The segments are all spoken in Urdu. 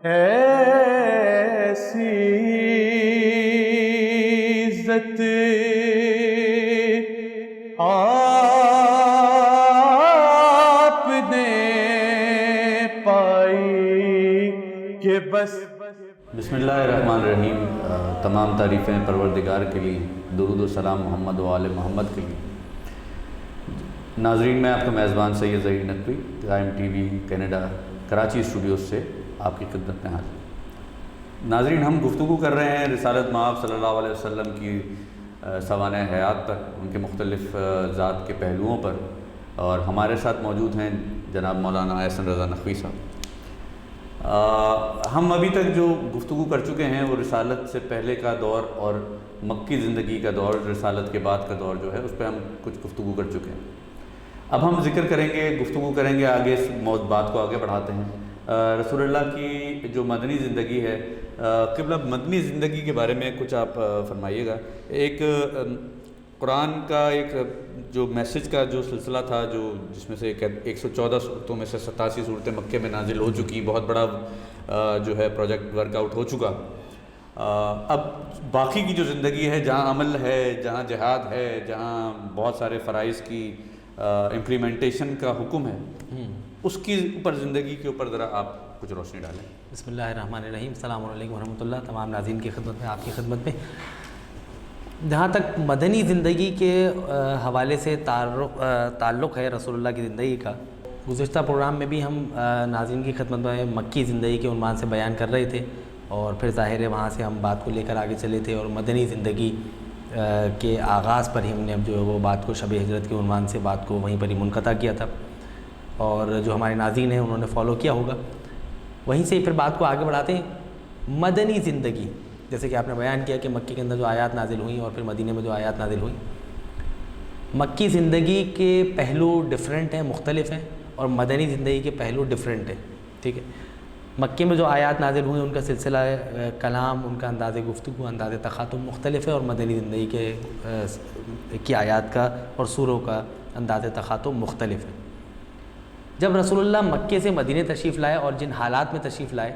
ایسی عزت آپ نے پائی کہ بس۔ بسم اللہ الرحمن الرحیم۔ تمام تعریفیں پروردگار کے لیے، درود و سلام محمد و آل محمد کے لیے۔ ناظرین، میں آپ کا میزبان سید ظہیر نقوی، قائم T V Canada Karachi studios سے آپ کی خدمت میں حاضر۔ ناظرین، ہم گفتگو کر رہے ہیں رسالت مآب صلی اللہ علیہ وسلم کی سوانح حیات پر، ان کے مختلف ذات کے پہلوؤں پر، اور ہمارے ساتھ موجود ہیں جناب مولانا احسن رضا نقوی صاحب۔ ہم ابھی تک جو گفتگو کر چکے ہیں وہ رسالت سے پہلے کا دور اور مکی زندگی کا دور، رسالت کے بعد کا دور جو ہے اس پہ ہم کچھ گفتگو کر چکے ہیں۔ اب ہم ذکر کریں گے، گفتگو کریں گے آگے، اس بات کو آگے بڑھاتے ہیں۔ رسول اللہ کی جو مدنی زندگی ہے، قبلہ مدنی زندگی کے بارے میں کچھ آپ فرمائیے گا۔ ایک قرآن کا ایک جو میسج کا جو سلسلہ تھا، جو جس میں سے 114 صورتوں میں سے 87 صورتیں مکے میں نازل ہو چکی، بہت بڑا جو ہے پروجیکٹ ورک آؤٹ ہو چکا۔ اب باقی کی جو زندگی ہے، جہاں عمل ہے، جہاں جہاد ہے، جہاں بہت سارے فرائض کی امپلیمنٹیشن کا حکم ہے، اس کی اوپر زندگی کے اوپر ذرا آپ کچھ روشنی ڈالیں۔ بسم اللہ الرحمن الرحیم۔ السلام علیکم ورحمۃ اللہ۔ تمام ناظرین کی خدمت میں، آپ کی خدمت میں، جہاں تک مدنی زندگی کے حوالے سے تعلق ہے رسول اللہ کی زندگی کا، گزشتہ پروگرام میں بھی ہم ناظرین کی خدمت میں مکی زندگی کے عنوان سے بیان کر رہے تھے، اور پھر ظاہر ہے وہاں سے ہم بات کو لے کر آگے چلے تھے، اور مدنی زندگی کے آغاز پر ہی ہم نے اب جو ہے وہ بات کو شب ہجرت کے عنوان سے بات کو وہیں پر ہی منقطع کیا تھا، اور جو ہمارے ناظرین ہیں انہوں نے فالو کیا ہوگا۔ وہیں سے پھر بات کو آگے بڑھاتے ہیں۔ مدنی زندگی، جیسے کہ آپ نے بیان کیا کہ مکی کے اندر جو آیات نازل ہوئیں اور پھر مدینے میں جو آیات نازل ہوئیں، مکی زندگی کے پہلو ڈیفرنٹ ہیں، مختلف ہیں، اور مدنی زندگی کے پہلو ڈیفرنٹ ہیں، ٹھیک ہے۔ مکے میں جو آیات نازل ہوئیں ان کا سلسلہ کلام، ان کا انداز گفتگو، انداز تخاطب مختلف ہے، اور مدنی زندگی کی آیات کا اور سوروں کا انداز تخاطب مختلف ہے۔ جب رسول اللہ مکے سے مدینے تشریف لائے اور جن حالات میں تشریف لائے،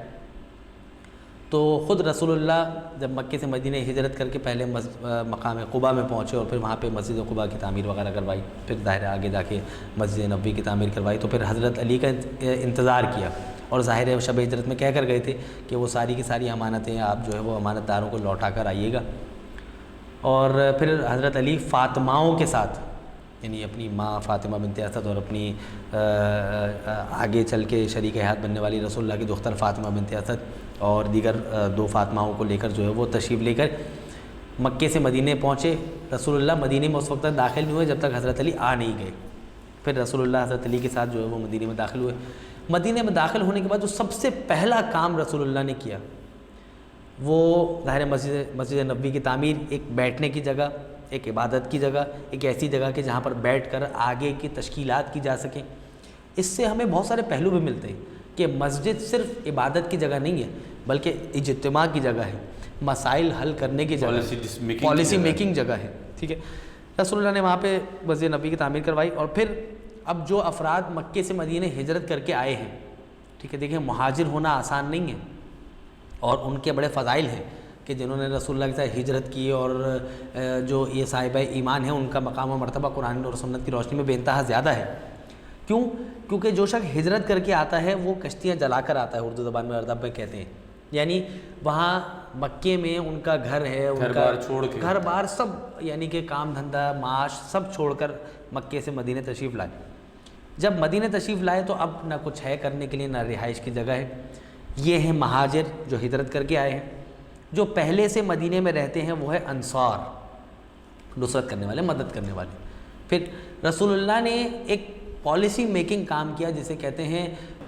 تو خود رسول اللہ جب مکے سے مدینے ہجرت کر کے پہلے مقام قباء میں پہنچے، اور پھر وہاں پہ مسجد قباء کی تعمیر وغیرہ کروائی، پھر ظاہر آگے جا کے مسجد نبوی کی تعمیر کروائی، تو پھر حضرت علی کا انتظار کیا، اور ظاہر ہے شب ہجرت میں کہہ کر گئے تھے کہ وہ ساری کی ساری امانتیں آپ جو ہے وہ امانت داروں کو لوٹا کر آئیے گا۔ اور پھر حضرت علی فاطماؤں کے ساتھ، یعنی اپنی ماں فاطمہ بنت اسد اور اپنی آگے چل کے شریک حیات بننے والی رسول اللہ کی دختر فاطمہ بنت اسد اور دیگر 2 فاطماؤں کو لے کر جو ہے وہ تشریف لے کر مکے سے مدینے پہنچے۔ رسول اللہ مدینے میں اس وقت تک داخل نہیں ہوئے جب تک حضرت علی آ نہیں گئے۔ پھر رسول اللہ حضرت علی کے ساتھ جو ہے وہ مدینے میں داخل ہوئے۔ مدینے میں داخل ہونے کے بعد جو سب سے پہلا کام رسول اللہ نے کیا، وہ ظاہر مسجد نبوی کی تعمیر، ایک بیٹھنے کی جگہ، ایک عبادت کی جگہ، ایک ایسی جگہ کہ جہاں پر بیٹھ کر آگے کی تشکیلات کی جا سکیں۔ اس سے ہمیں بہت سارے پہلو بھی ملتے ہیں کہ مسجد صرف عبادت کی جگہ نہیں ہے، بلکہ اجتماع کی جگہ ہے، مسائل حل کرنے کی جگہ ہے، پالیسی میکنگ جگہ ہے، ٹھیک ہے۔ رسول اللہ نے وہاں پہ مسجد نبوی کی تعمیر کروائی، اور پھر اب جو افراد مکے سے مدینے ہجرت کر کے آئے ہیں، ٹھیک ہے، دیکھیں مہاجر ہونا آسان نہیں ہے، اور ان کے بڑے فضائل ہیں کہ جنہوں نے رسول اللہ کے ساتھ ہجرت کی، اور جو یہ صاحبہ ایمان ہیں ان کا مقام و مرتبہ قرآن اور سنت کی روشنی میں بے انتہا زیادہ ہے۔ کیوں؟ کیونکہ جو شخص ہجرت کر کے آتا ہے وہ کشتیاں جلا کر آتا ہے، اردو زبان میں ادب میں کہتے ہیں، یعنی وہاں مکے میں ان کا گھر ہے، ان کا گھر بار سب، یعنی کہ کام دھندہ معاش سب چھوڑ کر مکے سے مدینے تشریف لائے۔ جب مدینے تشریف لائے تو اب نہ کچھ ہے کرنے کے لیے، نہ رہائش کی جگہ ہے۔ یہ ہیں مہاجر جو ہجرت کر کے آئے ہیں۔ جو پہلے سے مدینے میں رہتے ہیں وہ ہے انصار، نصرت کرنے والے، مدد کرنے والے۔ پھر رسول اللہ نے ایک پالیسی میکنگ کام کیا جسے کہتے ہیں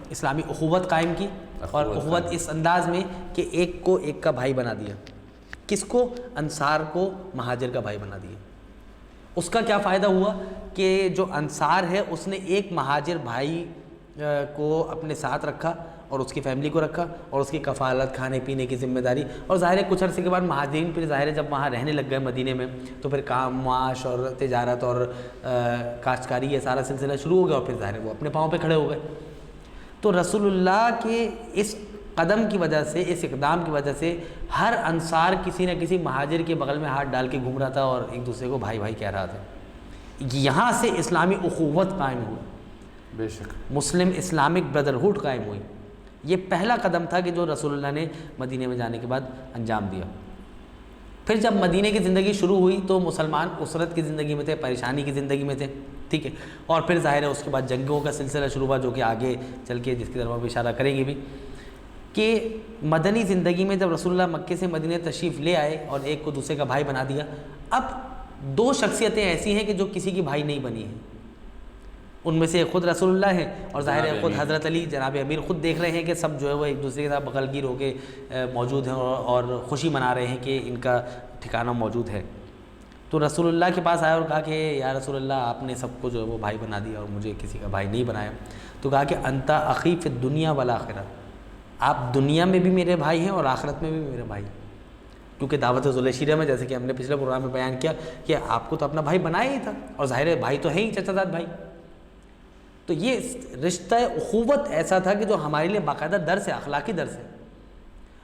اسلامی اخوت قائم کی، اور اخوت اس انداز میں کہ ایک کو ایک کا بھائی بنا دیا۔ کس کو؟ انصار کو مہاجر کا بھائی بنا دیا۔ اس کا کیا فائدہ ہوا کہ جو انصار ہے اس نے ایک مہاجر بھائی کو اپنے ساتھ رکھا، اور اس کی فیملی کو رکھا، اور اس کی کفالت، کھانے پینے کی ذمہ داری، اور ظاہر ہے کچھ عرصے کے بعد مہاجرین پھر ظاہر ہے جب وہاں رہنے لگ گئے مدینے میں تو پھر کام معاش اور تجارت اور کاشتکاری یہ سارا سلسلہ شروع ہو گیا، اور پھر ظاہر ہے وہ اپنے پاؤں پہ کھڑے ہو گئے۔ تو رسول اللہ کے اس قدم کی وجہ سے، اس اقدام کی وجہ سے ہر انصار کسی نہ کسی مہاجر کے بغل میں ہاتھ ڈال کے گھوم رہا تھا اور ایک دوسرے کو بھائی بھائی کہہ رہا تھا۔ یہاں سے اسلامی اخوت قائم ہوئی، بے شک مسلم اسلامک بردرہوڈ قائم ہوئی۔ یہ پہلا قدم تھا کہ جو رسول اللہ نے مدینے میں جانے کے بعد انجام دیا۔ پھر جب مدینے کی زندگی شروع ہوئی تو مسلمان اسرت کی زندگی میں تھے، پریشانی کی زندگی میں تھے، ٹھیک ہے، اور پھر ظاہر ہے اس کے بعد جنگوں کا سلسلہ شروع ہوا، جو کہ آگے چل کے جس کی طرف ہم اشارہ کریں گے بھی، کہ مدنی زندگی میں جب رسول اللہ مکے سے مدینے تشریف لے آئے اور ایک کو دوسرے کا بھائی بنا دیا، اب دو شخصیتیں ایسی ہیں کہ جو کسی کی بھائی نہیں بنی ہیں، ان میں سے خود رسول اللہ ہیں اور ظاہر ہے خود حضرت علی جناب امیر خود دیکھ رہے ہیں کہ سب جو ہے وہ ایک دوسرے کے ساتھ بغل گیر ہو کے موجود ہیں اور خوشی منا رہے ہیں کہ ان کا ٹھکانہ موجود ہے۔ تو رسول اللہ کے پاس آیا اور کہا کہ یا رسول اللہ آپ نے سب کو جو ہے وہ بھائی بنا دیا اور مجھے کسی کا بھائی نہیں بنایا۔ تو کہا کہ انت اخی فی الدنیا والآخرہ، آپ دنیا میں بھی میرے بھائی ہیں اور آخرت میں بھی میرے بھائی، کیونکہ دعوت ذوالشیرہ میں جیسے کہ ہم نے پچھلے پروگرام میں بیان کیا کہ آپ کو تو اپنا بھائی بنایا ہی تھا، اور ظاہر ہے بھائی تو ہے ہی، چچا زاد بھائی۔ تو یہ رشتہ اخوت ایسا تھا کہ جو ہمارے لیے باقاعدہ درس ہے، اخلاقی درس ہے،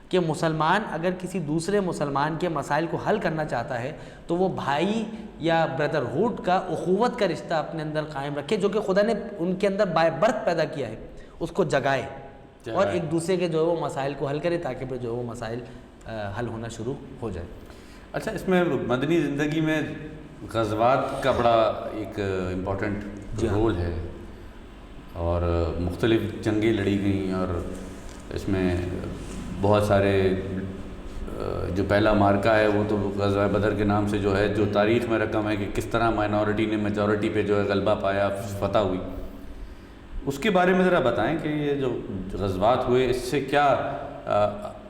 کہ مسلمان اگر کسی دوسرے مسلمان کے مسائل کو حل کرنا چاہتا ہے تو وہ بھائی یا بردرہوڈ کا، اخوت کا رشتہ اپنے اندر قائم رکھے، جو کہ خدا نے ان کے اندر بائی برتھ پیدا کیا ہے، اس کو جگائے اور ایک دوسرے کے جو ہے وہ مسائل کو حل کرے، تاکہ پھر جو ہے وہ مسائل حل ہونا شروع ہو جائے۔ اچھا، اس میں مدنی زندگی میں غزوات کا بڑا ایک امپورٹنٹ رول ہے، اور مختلف جنگیں لڑی گئیں، اور اس میں بہت سارے جو پہلا مارکہ ہے وہ تو غزوہ بدر کے نام سے جو ہے، جو تاریخ میں رقم ہے کہ کس طرح مائنورٹی نے میجورٹی پہ جو ہے غلبہ پایا، فتح ہوئی، اس کے بارے میں ذرا بتائیں کہ یہ جو غزوات ہوئے اس سے کیا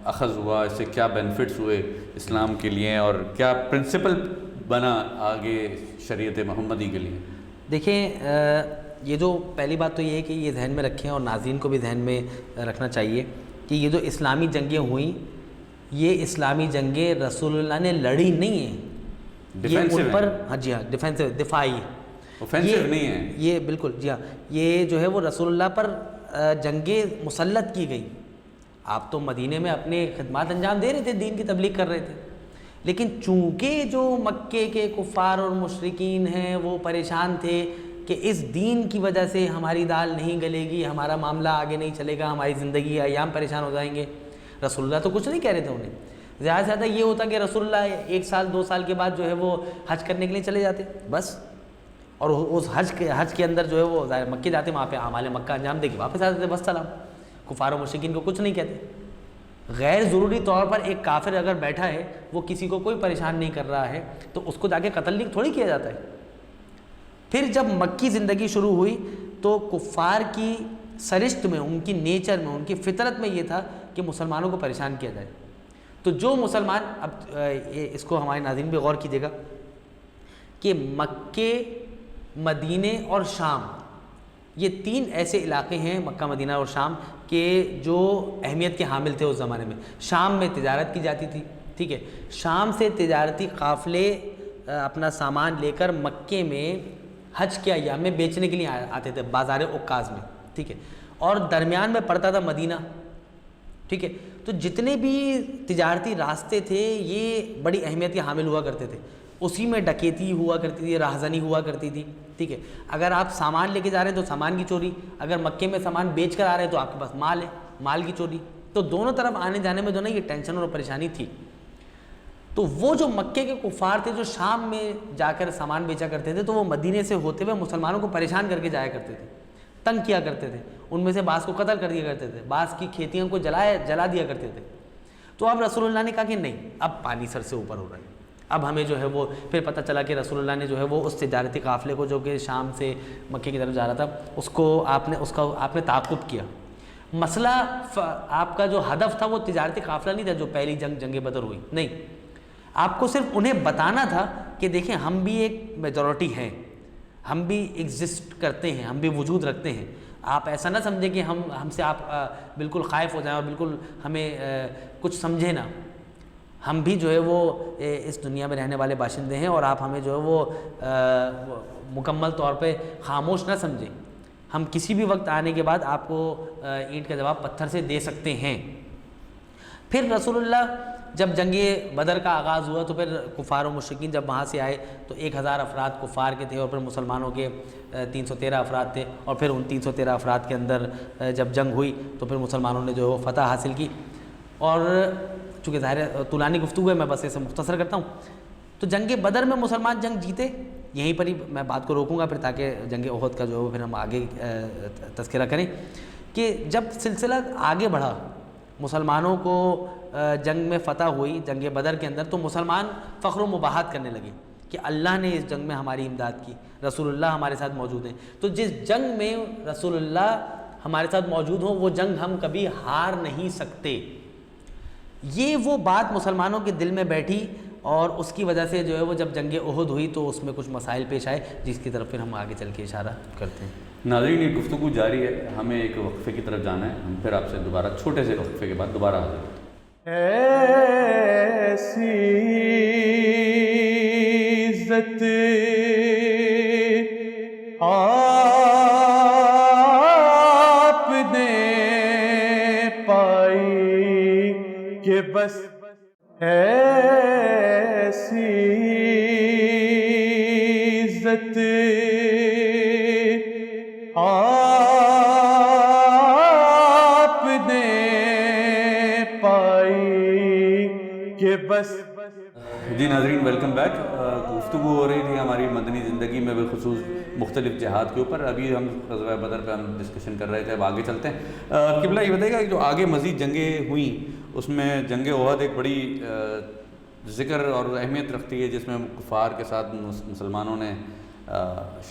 اخذ ہوا، اس سے کیا بینیفٹس ہوئے اسلام کے لیے، اور کیا پرنسپل بنا آگے شریعت محمدی کے لیے؟ دیکھیں، یہ جو پہلی بات تو یہ ہے کہ یہ ذہن میں رکھیں اور ناظرین کو بھی ذہن میں رکھنا چاہیے کہ یہ جو اسلامی جنگیں ہوئیں، یہ اسلامی جنگیں رسول اللہ نے لڑی نہیں ہیں، یہ ان پر جی ہاں ڈیفینسو، دفاعی، اوفینسو نہیں ہے یہ بالکل جی ہاں، یہ جو ہے وہ رسول اللہ پر جنگیں مسلط کی گئی۔ آپ تو مدینے میں اپنے خدمات انجام دے رہے تھے، دین کی تبلیغ کر رہے تھے، لیکن چونکہ جو مکے کے کفار اور مشرکین ہیں وہ پریشان تھے کہ اس دین کی وجہ سے ہماری دال نہیں گلے گی، ہمارا معاملہ آگے نہیں چلے گا، ہماری زندگی ایام پریشان ہو جائیں گے، رسول اللہ تو کچھ نہیں کہہ رہے تھے انہیں۔ زیادہ سے زیادہ یہ ہوتا کہ رسول اللہ 1 سال 2 سال کے بعد جو ہے وہ حج کرنے کے لیے چلے جاتے بس، اور اس حج کے اندر جو ہے وہ مکے جاتے، وہاں پہ اعمال مکہ انجام دے کے واپس آتے تھے، بس سلام۔ کفار و مشرکین کو کچھ نہیں کہتے۔ غیر ضروری طور پر ایک کافر اگر بیٹھا ہے، وہ کسی کو کوئی پریشان نہیں کر رہا ہے، تو اس کو جا کے قتل نہیں تھوڑی کیا جاتا ہے۔ پھر جب مکی زندگی شروع ہوئی تو کفار کی سرشت میں، ان کی نیچر میں، ان کی فطرت میں یہ تھا کہ مسلمانوں کو پریشان کیا جائے۔ تو جو مسلمان، اب اس کو ہمارے ناظرین پہ غور کیجیے گا کہ مکے، مدینے اور شام، یہ 3 ایسے علاقے ہیں، مکہ، مدینہ اور شام، کہ جو اہمیت کے حامل تھے اس زمانے میں۔ شام میں تجارت کی جاتی تھی، ٹھیک ہے، شام سے تجارتی قافلے اپنا سامان لے کر مکے میں حج کے ایام میں بیچنے کے لیے آتے تھے، بازار عکاظ میں، ٹھیک ہے، اور درمیان میں پڑتا تھا مدینہ، ٹھیک ہے۔ تو جتنے بھی تجارتی راستے تھے یہ بڑی اہمیت کے حامل ہوا کرتے تھے، اسی میں ڈکیتی ہوا کرتی تھی، راہزنی ہوا کرتی تھی، ٹھیک ہے۔ اگر آپ سامان لے کے جا رہے ہیں تو سامان کی چوری، اگر مکے میں سامان بیچ کر آ رہے ہیں تو آپ کے پاس مال ہے، مال کی چوری، تو دونوں طرف آنے جانے میں جو نا یہ ٹینشن اور پریشانی تھی۔ تو وہ جو مکے کے کفار تھے جو شام میں جا کر سامان بیچا کرتے تھے، تو وہ مدینے سے ہوتے ہوئے مسلمانوں کو پریشان کر کے جایا کرتے تھے، تنگ کیا کرتے تھے، ان میں سے بعض کو قتل کر دیا کرتے تھے، بعض کی کھیتیوں کو جلا دیا کرتے تھے۔ تو اب رسول اللہ نے کہا کہ نہیں، اب پانی سر سے اوپر ہو رہا ہے، اب ہمیں جو ہے وہ، پھر پتہ چلا کہ رسول اللہ نے جو ہے وہ اس تجارتی قافلے کو جو کہ شام سے مکے کی طرف جا رہا تھا، اس کو آپ نے تعاقب کیا۔ مسئلہ آپ کا جو ہدف تھا وہ تجارتی قافلہ نہیں تھا جو پہلی جنگ بدر ہوئی، نہیں، آپ کو صرف انہیں بتانا تھا کہ دیکھیں ہم بھی ایک میجورٹی ہیں، ہم بھی ایگزسٹ کرتے ہیں، ہم بھی وجود رکھتے ہیں، آپ ایسا نہ سمجھیں کہ ہم سے آپ بالکل خائف ہو جائیں اور بالکل ہمیں کچھ سمجھے نہ، ہم بھی جو ہے وہ اس دنیا میں رہنے والے باشندے ہیں، اور آپ ہمیں جو ہے وہ مکمل طور پہ خاموش نہ سمجھیں، ہم کسی بھی وقت آنے کے بعد آپ کو اینٹ کا جواب پتھر سے دے سکتے ہیں، پھر رسول اللہ جب جنگ بدر کا آغاز ہوا تو پھر کفار و مشرکین جب وہاں سے آئے تو 1000 افراد کفار کے تھے اور پھر مسلمانوں کے 313 افراد تھے، اور پھر ان 313 افراد کے اندر جب جنگ ہوئی تو پھر مسلمانوں نے جو ہے وہ فتح حاصل کی۔ اور چونکہ ظاہر طولانی گفتگو ہے میں بس اسے مختصر کرتا ہوں، تو جنگ بدر میں مسلمان جنگ جیتے، یہیں پر ہی میں بات کو روکوں گا پھر تاکہ جنگ احد کا جو ہے پھر ہم آگے تذکرہ کریں کہ جب سلسلہ آگے بڑھا، مسلمانوں کو جنگ میں فتح ہوئی جنگ بدر کے اندر، تو مسلمان فخر و مباحت کرنے لگے کہ اللہ نے اس جنگ میں ہماری امداد کی، رسول اللہ ہمارے ساتھ موجود ہیں، تو جس جنگ میں رسول اللہ ہمارے ساتھ موجود ہوں وہ جنگ ہم کبھی ہار نہیں سکتے۔ یہ وہ بات مسلمانوں کے دل میں بیٹھی اور اس کی وجہ سے جو ہے وہ جب جنگ احد ہوئی تو اس میں کچھ مسائل پیش آئے جس کی طرف پھر ہم آگے چل کے اشارہ کرتے ہیں۔ ناظرین یہ گفتگو جاری ہے، ہمیں ایک وقفے کی طرف جانا ہے، ہم پھر آپ سے دوبارہ چھوٹے سے وقفے کے بعد دوبارہ حاضر ہوتے ہیں۔ ایسی عزت آپ نے پائی کہ بس ایسی عزت آپ نے پائی کہ بس۔ جی ناظرین ویلکم بیک۔ گفتگو ہو رہی تھی ہماری مدنی زندگی میں بالخصوص مختلف جہاد کے اوپر، ابھی ہم غزوہ بدر پہ ہم ڈسکشن کر رہے تھے، اب آگے چلتے ہیں۔ قبلہ یہ بتائے گا کہ جو آگے مزید جنگیں ہوئیں اس میں جنگ احد ایک بڑی ذکر اور اہمیت رکھتی ہے، جس میں کفار کے ساتھ مسلمانوں نے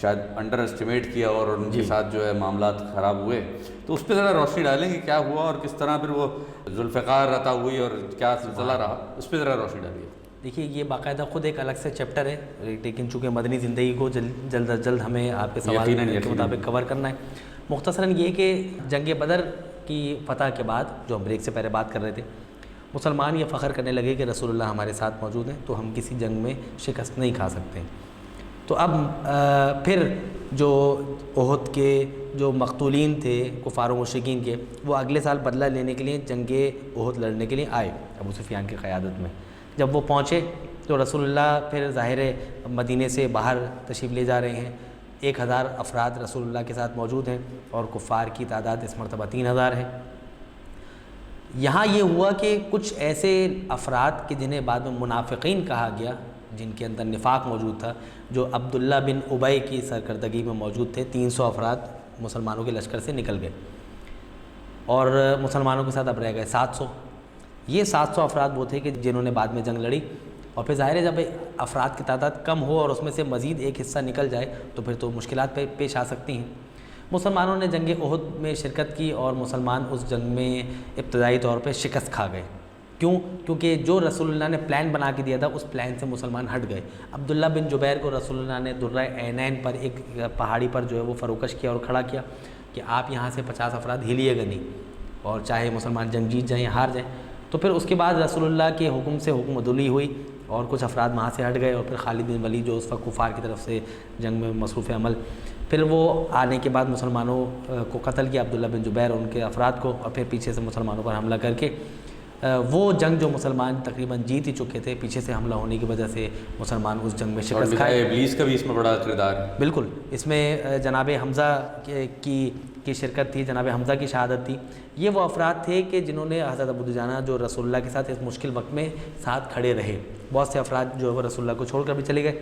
شاید انڈر اسٹیمیٹ کیا اور ان کے ساتھ جو ہے معاملات خراب ہوئے، تو اس پہ ذرا روشنی ڈالیں کہ کیا ہوا اور کس طرح پھر وہ ذوالفقار عطا ہوئی اور کیا سلسلہ رہا، اس پہ ذرا روشنی ڈالیے۔ دیکھیے یہ باقاعدہ خود ایک الگ سے چیپٹر ہے، لیکن چونکہ مدنی زندگی کو جلد از جلد ہمیں آپ کے سوال کے مطابق کور کرنا ہے، مختصراً یہ کہ جنگ بدر کی فتح کے بعد جو ہم بریک سے پہلے بات کر رہے تھے، مسلمان یہ فخر کرنے لگے کہ رسول اللہ ہمارے ساتھ موجود ہیں تو ہم کسی جنگ میں شکست نہیں کھا سکتے۔ تو اب پھر جو احد کے جو مقتولین تھے کفار و مشرکین کے، وہ اگلے سال بدلہ لینے کے لیے جنگ احد لڑنے کے لیے آئے ابو سفیان کی قیادت میں۔ جب وہ پہنچے تو رسول اللہ پھر ظاہر مدینے سے باہر تشریف لے جا رہے ہیں، 1000 افراد رسول اللہ کے ساتھ موجود ہیں اور کفار کی تعداد اس مرتبہ 3000 ہے۔ یہاں یہ ہوا کہ کچھ ایسے افراد کہ جنہیں بعد میں منافقین کہا گیا، جن کے اندر نفاق موجود تھا، جو عبداللہ بن ابی کی سرکردگی میں موجود تھے، 300 افراد مسلمانوں کے لشکر سے نکل گئے اور مسلمانوں کے ساتھ اب رہ گئے 700۔ یہ 700 افراد وہ تھے کہ جنہوں نے بعد میں جنگ لڑی، اور پھر ظاہر ہے جب افراد کی تعداد کم ہو اور اس میں سے مزید ایک حصہ نکل جائے تو پھر تو مشکلات پیش آ سکتی ہیں۔ مسلمانوں نے جنگ احد میں شرکت کی اور مسلمان اس جنگ میں ابتدائی طور پہ شکست کھا گئے۔ کیونکہ جو رسول اللہ نے پلان بنا کے دیا تھا اس پلان سے مسلمان ہٹ گئے۔ عبداللہ بن جبیر کو رسول اللہ نے درہ عینین پر ایک پہاڑی پر جو ہے وہ فروکش کیا اور کھڑا کیا کہ آپ یہاں سے 50 افراد ہلیے گا نہیں، اور چاہے مسلمان جنگ جیت جائیں یا ہار جائیں۔ تو پھر اس کے بعد رسول اللہ کے حکم سے حکم عدولی ہوئی اور کچھ افراد وہاں سے ہٹ گئے، اور پھر خالد بن ولید جو اس وقت کفار کی طرف سے جنگ میں مصروف عمل، پھر وہ آنے کے بعد مسلمانوں کو قتل کیا، عبداللہ بن جبیر اور ان کے افراد کو، اور پھر پیچھے سے مسلمانوں پر حملہ کر کے وہ جنگ جو مسلمان تقریباً جیت ہی چکے تھے، پیچھے سے حملہ ہونے کی وجہ سے مسلمان اس جنگ میں شکست کھائے۔ ابلیس کا بھی اس میں بڑا کردار ہے۔ بالکل، اس میں جناب حمزہ کی شرکت تھی، جناب حمزہ کی شہادت تھی۔ یہ وہ افراد تھے کہ جنہوں نے حضرت ابو دجانہ جو رسول اللہ کے ساتھ اس مشکل وقت میں ساتھ کھڑے رہے۔ بہت سے افراد جو ہے وہ رسول اللہ کو چھوڑ کر بھی چلے گئے۔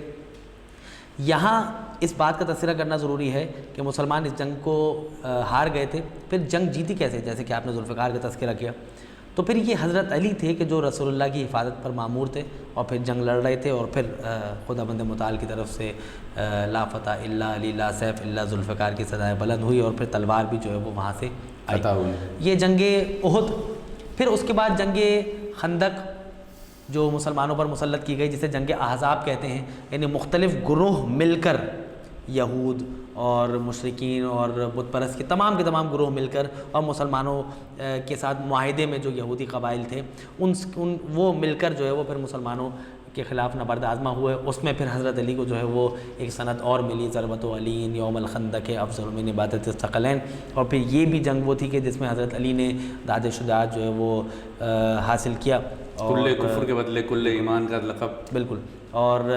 یہاں اس بات کا تذکرہ کرنا ضروری ہے کہ مسلمان اس جنگ کو ہار گئے تھے، پھر جنگ جیتی کیسے؟ جیسے کہ آپ نے ذوالفقار کا تذکرہ کیا، تو پھر یہ حضرت علی تھے کہ جو رسول اللہ کی حفاظت پر مامور تھے اور پھر جنگ لڑ رہے تھے، اور پھر خدا بند متعال کی طرف سے لا فتح الا علی لا سیف الا ذوالفقار کی صدائے بلند ہوئی اور پھر تلوار بھی جو ہے وہ وہاں سے عطا ہوئی۔ یہ جنگ احد، پھر اس کے بعد جنگ خندق جو مسلمانوں پر مسلط کی گئی، جسے جنگ احزاب کہتے ہیں، یعنی مختلف گروہ مل کر یہود اور مشرکین اور بت پرست کے تمام گروہ مل کر اور مسلمانوں کے ساتھ معاہدے میں جو یہودی قبائل تھے وہ مل کر جو ہے وہ پھر مسلمانوں کے خلاف نبرد آزما ہوئے، اس میں پھر حضرت علی کو جو ہے وہ ایک سند اور ملی، ضربت علی یوم الخندق افضل من عبادت الثقلین، اور پھر یہ بھی جنگ وہ تھی کہ جس میں حضرت علی نے داد شجاعت جو ہے وہ حاصل کیا، کل کفر کے بدلے کل ایمان کا لقب، بالکل، اور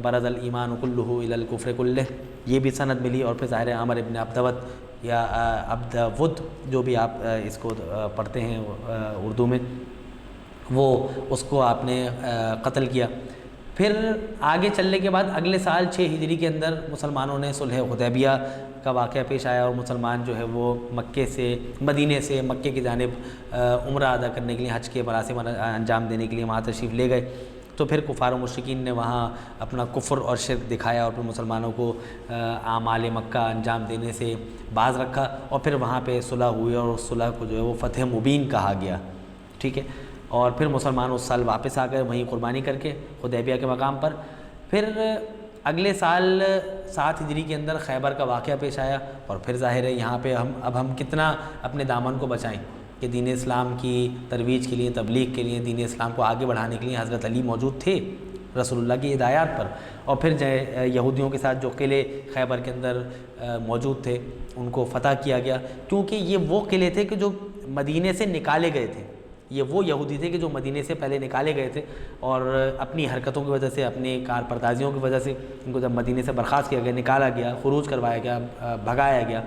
برز الایمان کلہ الی الکفر کلہ، یہ بھی سند ملی، اور پھر ظاہر عامر ابن عبدود یا عبدود جو بھی آپ اس کو پڑھتے ہیں اردو میں، وہ اس کو آپ نے قتل کیا۔ پھر آگے چلنے کے بعد اگلے سال 6 ہجری کے اندر مسلمانوں نے صلح حدیبیہ کا واقعہ پیش آیا، اور مسلمان جو ہے وہ مدینے سے مکے کی جانب عمرہ ادا کرنے کے لیے، حج کے مراسم انجام دینے کے لیے وہاں تشریف لے گئے۔ تو پھر کفار و مشرکین نے وہاں اپنا کفر اور شرک دکھایا، اور پھر مسلمانوں کو اعمال مکہ انجام دینے سے باز رکھا، اور پھر وہاں پہ صلح ہوئی، اور اس صلح کو جو ہے وہ فتح مبین کہا گیا، ٹھیک ہے۔ اور پھر مسلمان اس سال واپس آ گئے وہیں قربانی کر کے حدیبیہ کے مقام پر۔ پھر اگلے سال 7 ہجری کے اندر خیبر کا واقعہ پیش آیا، اور پھر ظاہر ہے یہاں پہ ہم کتنا اپنے دامن کو بچائیں کہ دین اسلام کی ترویج کے لیے، تبلیغ کے لیے، دین اسلام کو آگے بڑھانے کے لیے حضرت علی موجود تھے رسول اللہ کی ہدایات پر، اور پھر یہودیوں کے ساتھ جو قلعے خیبر کے اندر موجود تھے ان کو فتح کیا گیا، کیونکہ یہ وہ قلعے تھے کہ جو مدینے سے نکالے گئے تھے، یہ وہ یہودی تھے کہ جو مدینے سے پہلے نکالے گئے تھے، اور اپنی حرکتوں کی وجہ سے، اپنی کار پردازیوں کی وجہ سے ان کو جب مدینے سے برخاست کیا گیا، نکالا گیا، خروج کروایا گیا، بھگایا گیا،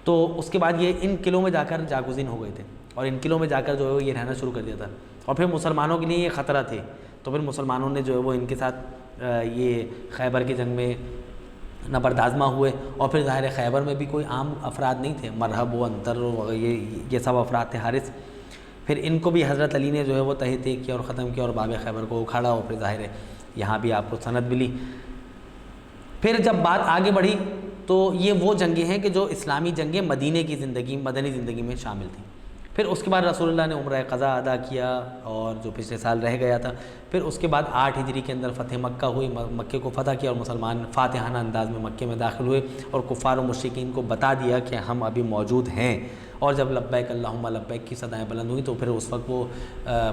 تو اس کے بعد یہ ان قلعوں میں جا کر جاگزین ہو گئے تھے، اور ان قلعوں میں جا کر جو ہے وہ یہ رہنا شروع کر دیا تھا، اور پھر مسلمانوں کے لیے یہ خطرہ تھے، تو پھر مسلمانوں نے جو ہے وہ ان کے ساتھ یہ خیبر کی جنگ میں نبرد آزما ہوئے، اور پھر ظاہر خیبر میں بھی کوئی عام افراد نہیں تھے، مرحب و انتر یہ سب افراد تھے، حارث، پھر ان کو بھی حضرت علی نے جو ہے وہ تہی تیغ کیا اور ختم کیا، اور باب خیبر کو اکھاڑا، اور پھر ظاہر ہے یہاں بھی آپ کو سند ملی۔ پھر جب بات آگے بڑھی تو یہ وہ جنگیں ہیں کہ جو اسلامی جنگیں مدینے کی زندگی، مدنی زندگی میں شامل تھیں۔ پھر اس کے بعد رسول اللہ نے عمرہ قضا ادا کیا، اور جو پچھلے سال رہ گیا تھا، پھر اس کے بعد 8 ہجری کے اندر فتح مکہ ہوئی، مکے کو فتح کیا، اور مسلمان فاتحانہ انداز میں مکے میں داخل ہوئے، اور کفار و مشرکین کو بتا دیا کہ ہم ابھی موجود ہیں، اور جب لبیک اللہم لبیک کی صدائیں بلند ہوئی تو پھر اس وقت وہ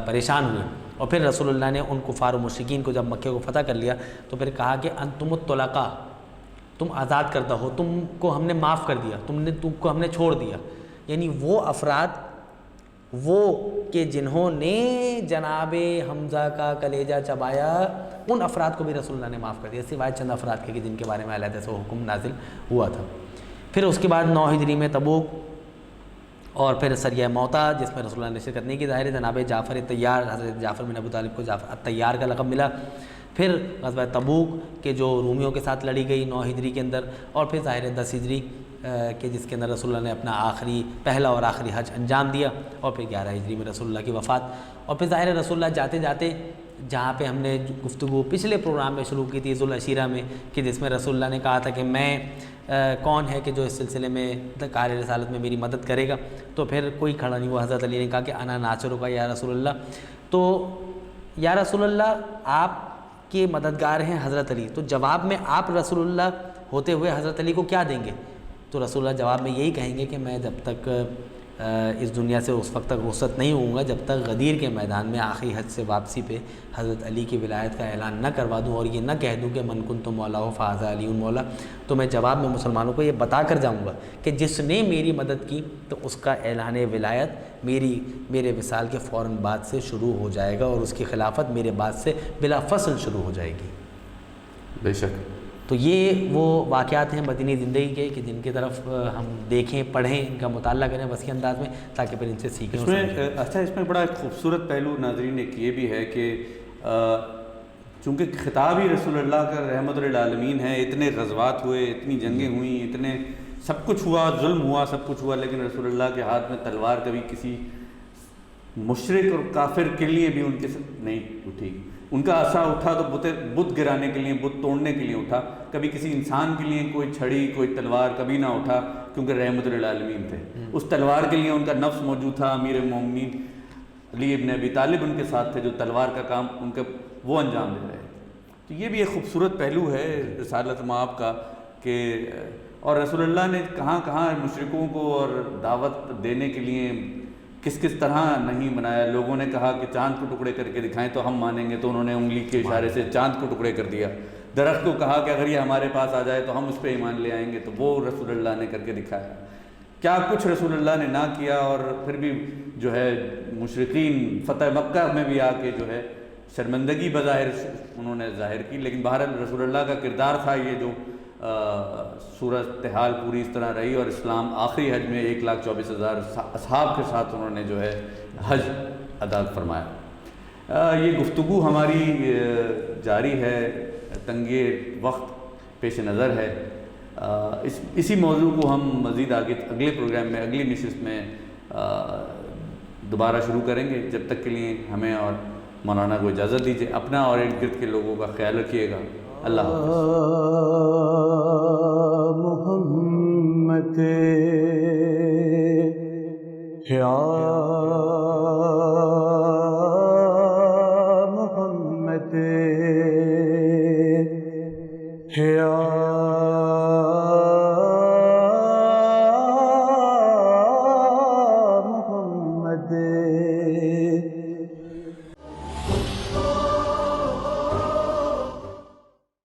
پریشان ہوئے، اور پھر رسول اللہ نے ان کفار و مشرکین کو جب مکے کو فتح کر لیا تو پھر کہا کہ انتم الطلقاء، تم آزاد کردہ ہو، تم کو ہم نے معاف کر دیا، تم کو ہم نے چھوڑ دیا، یعنی وہ افراد وہ کہ جنہوں نے جناب حمزہ کا کلیجہ چبایا، ان افراد کو بھی رسول اللہ نے معاف کر دیا، سوائے چند افراد کے جن کے بارے میں علیحدہ سے حکم نازل ہوا تھا۔ پھر اس کے بعد 9 ہجری میں تبوک، اور پھر سریہ موتا جس میں رسول اللہ نے شرکت نہیں کی، ظاہر جناب جعفر الطیار، حضرت جعفر بن ابو طالب کو جعفر الطیار کا لقب ملا۔ پھر غزوہ تبوک کہ جو رومیوں کے ساتھ لڑی گئی 9 ہجری کے اندر، اور پھر ظاہر 10 ہجری کہ جس کے اندر رسول اللہ نے اپنا پہلا اور آخری حج انجام دیا، اور پھر 11 ہجری میں رسول اللہ کی وفات، اور پھر ظاہر رسول اللہ جاتے جاتے جہاں پہ ہم نے گفتگو پچھلے پروگرام میں شروع کی تھی ذوالعشیرہ میں، کہ جس میں رسول اللہ نے کہا تھا کہ میں کون ہے کہ جو اس سلسلے میں کار رسالت میں میری مدد کرے گا، تو پھر کوئی کھڑا نہیں ہوا، حضرت علی نے کہا کہ انا ناصرک یا رسول اللہ، تو یا رسول اللہ آپ کے مددگار ہیں حضرت علی، تو جواب میں آپ رسول اللہ ہوتے ہوئے حضرت علی کو کیا دیں گے؟ تو رسول اللہ جواب میں یہی کہیں گے کہ میں جب تک اس دنیا سے اس وقت تک رخصت نہیں ہوں گا جب تک غدیر کے میدان میں آخری حج سے واپسی پہ حضرت علی کی ولایت کا اعلان نہ کروا دوں اور یہ نہ کہہ دوں کہ من کنت مولا فہذا علی مولا، تو میں جواب میں مسلمانوں کو یہ بتا کر جاؤں گا کہ جس نے میری مدد کی تو اس کا اعلان ولایت میرے وصال کے فوراً بعد سے شروع ہو جائے گا، اور اس کی خلافت میرے بعد سے بلا فصل شروع ہو جائے گی۔ بے شک۔ تو یہ وہ واقعات ہیں مدنی زندگی کے کہ جن کی طرف ہم دیکھیں، پڑھیں، ان کا مطالعہ کریں وسیع انداز میں، تاکہ پھر ان سے سیکھیں۔ اس میں بڑا ایک خوبصورت پہلو ناظرین ایک یہ بھی ہے کہ چونکہ خطاب ہی رسول اللہ کا رحمت للعالمین ہے، اتنے غزوات ہوئے، اتنی جنگیں ہوئیں، اتنے سب کچھ ہوا، ظلم ہوا، سب کچھ ہوا، لیکن رسول اللہ کے ہاتھ میں تلوار کبھی کسی مشرک اور کافر کے لیے بھی ان کے نہیں اٹھی۔ ان کا عصا اٹھا تو بت گرانے کے لیے، بت توڑنے کے لیے اٹھا، کبھی کسی انسان کے لیے کوئی چھڑی، کوئی تلوار کبھی نہ اٹھا، کیونکہ رحمت للعالمین تھے۔ اس تلوار کے لیے ان کا نفس موجود تھا، امیر المومنین علی ابن ابی طالب ان کے ساتھ تھے جو تلوار کا کام ان کا وہ انجام دے رہے تھے۔ تو یہ بھی ایک خوبصورت پہلو ہے رسالت مآب کا کہ اور رسول اللہ نے کہاں کہاں مشرکوں کو اور دعوت دینے کے لیے کس کس طرح نہیں بنایا. لوگوں نے کہا کہ چاند کو ٹکڑے کر کے دکھائیں تو ہم مانیں گے, تو انہوں نے انگلی کے اشارے سے چاند کو ٹکڑے کر دیا. درخت کو کہا کہ اگر یہ ہمارے پاس آ جائے تو ہم اس پہ ایمان لے آئیں گے, تو وہ رسول اللہ نے کر کے دکھایا. کیا کچھ رسول اللہ نے نہ کیا, اور پھر بھی جو ہے مشرقین فتح مکہ میں بھی آ کے جو ہے شرمندگی بظاہر انہوں نے ظاہر کی, لیکن بہرحال رسول اللہ کا کردار تھا یہ جو صورتحال پوری اس طرح رہی, اور اسلام آخری حج میں 1,24,000 اصحاب کے ساتھ انہوں نے جو ہے حج ادا فرمایا. یہ گفتگو ہماری جاری ہے, تنگی وقت پیش نظر ہے. اسی موضوع کو ہم مزید آگے اگلے پروگرام میں, اگلی نشست میں دوبارہ شروع کریں گے. جب تک کے لیے ہمیں اور مولانا کو اجازت دیجیے. اپنا اور ارد گرد کے لوگوں کا خیال رکھیے گا. اللہ محمد یا